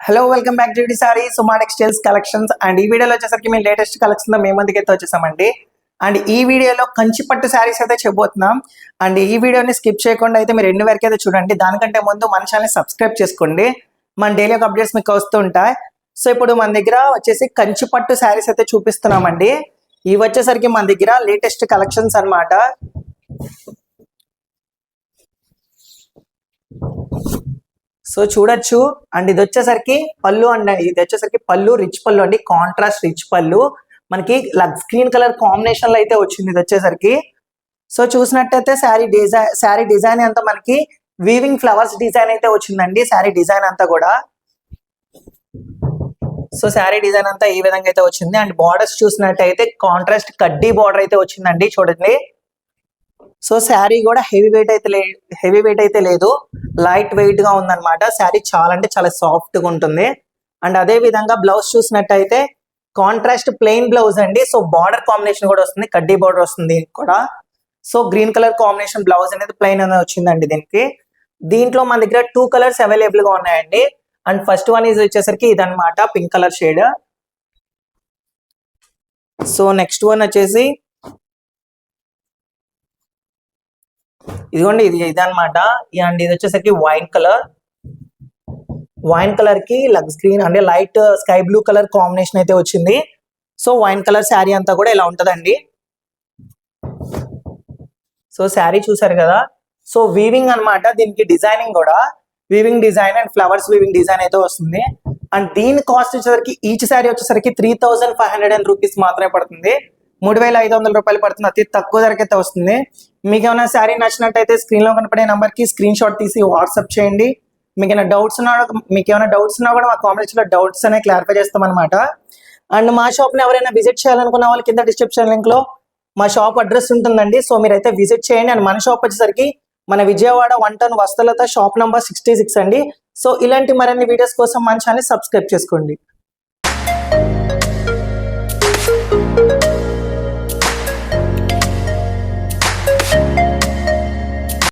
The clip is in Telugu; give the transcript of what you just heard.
Hello welcome back to sorry Suma textiles collections. And ఈ వీడియోలో వచ్చేసరికి మేము లేటెస్ట్ కలెక్షన్ మేము ముందుకైతే వచ్చేసామండి. అండ్ ఈ వీడియోలో కంచిపట్టు శారీస్ అయితే చెప్పబోతున్నాం. అండ్ ఈ వీడియోని స్కిప్ చేయకుండా అయితే మీరు ఎండ్ వరకు అయితే చూడండి. దానికంటే ముందు మన ఛానల్ని సబ్స్క్రైబ్ చేసుకోండి. మన డైలీ అప్డేట్స్ మీకు వస్తూ ఉంటాయి. సో ఇప్పుడు మన దగ్గర వచ్చేసి కంచిపట్టు శారీస్ అయితే చూపిస్తున్నామండి. ఇవి వచ్చేసరికి మన దగ్గర లేటెస్ట్ కలెక్షన్స్ అన్నమాట. సో చూడొచ్చు. అండ్ ఇది వచ్చేసరికి పళ్ళు అండి. ఇది వచ్చేసరికి పళ్ళు రిచ్ పళ్ళు అండి, కాంట్రాస్ట్ రిచ్ పళ్ళు. మనకి స్క్రీన్ కలర్ కాంబినేషన్ లో అయితే వచ్చింది ఇది వచ్చేసరికి. సో చూసినట్టయితే శారీ డిజైన్ అంతా మనకి వీవింగ్ ఫ్లవర్స్ డిజైన్ అయితే వచ్చిందండి. శారీ డిజైన్ అంతా కూడా. సో శారీ డిజైన్ అంతా ఈ విధంగా అయితే వచ్చింది. అండ్ బార్డర్స్ చూసినట్టయితే కాంట్రాస్ట్ కడ్డీ బార్డర్ అయితే వచ్చిందండి, చూడండి. సో శారీ కూడా హెవీ వెయిట్ అయితే లేదు, లైట్ వెయిట్ గా ఉందన్నమాట. శారీ చాలా అంటే చాలా సాఫ్ట్ గా ఉంటుంది. అండ్ అదే విధంగా బ్లౌజ్ చూసినట్టయితే కాంట్రాస్ట్ ప్లెయిన్ బ్లౌజ్ అండి. సో బార్డర్ కాంబినేషన్ కూడా వస్తుంది, కడ్డీ బార్డర్ వస్తుంది కూడా. So green colour combination blouse అనేది ప్లెయిన్ అనేది వచ్చిందండి దీనికి. దీంట్లో మన దగ్గర 2 కలర్స్ అవైలబుల్ గా ఉన్నాయండి. అండ్ ఫస్ట్ వన్ ఇది వచ్చేసరికి ఇదన్నమాట, pink colour shade. So next one వచ్చేసి ఇదిగోండి, ఇదన్నమాట. అండ్ ఇది వచ్చేసరికి వైన్ కలర్ కి లక్స్ గ్రీన్ అంటే light sky blue colour combination అయితే వచ్చింది. సో వైన్ కలర్ శారీ అంతా కూడా ఇలా ఉంటదండి. సో శారీ చూసారు కదా. సో వీవింగ్ అన్నమాట, దీనికి డిజైనింగ్ కూడా weaving design and flowers weaving design అయితే వస్తుంది. అండ్ దీని కాస్ట్ వచ్చేసరికి ఈచ్ శారీ వచ్చేసరికి 3500 రూపీస్ మాత్రమే పడుతుంది. 3500 రూపాయలు పడుతుంది. అతి తక్కువ ధరకైతే వస్తుంది. మీకు ఏమైనా శారీ నచ్చినట్టయితే స్క్రీన్ లో కనపడే నెంబర్ కి స్క్రీన్ షాట్ తీసి వాట్సాప్ చేయండి. మీకు ఏమైనా డౌట్స్ ఉన్నా కూడా మా కామెంట్స్ లో డౌట్స్ అనేవి క్లారిఫై చేస్తాం అనమాట. అండ్ మా షాప్ ని ఎవరైనా విజిట్ చేయాలనుకున్న వాళ్ళు కింద డిస్క్రిప్షన్ లింక్ లో మా షాప్ అడ్రస్ ఉంటుందండి. సో మీరైతే విజిట్ చేయండి. అండ్ మన షాప్ వచ్చేసరికి మన విజయవాడ 1 టౌన్ వస్తలత షాప్ నంబర్ 66 అండి. సో ఇలాంటి మరిన్ని వీడియోస్ కోసం మన ఛానల్ సబ్స్క్రైబ్ చేసుకోండి.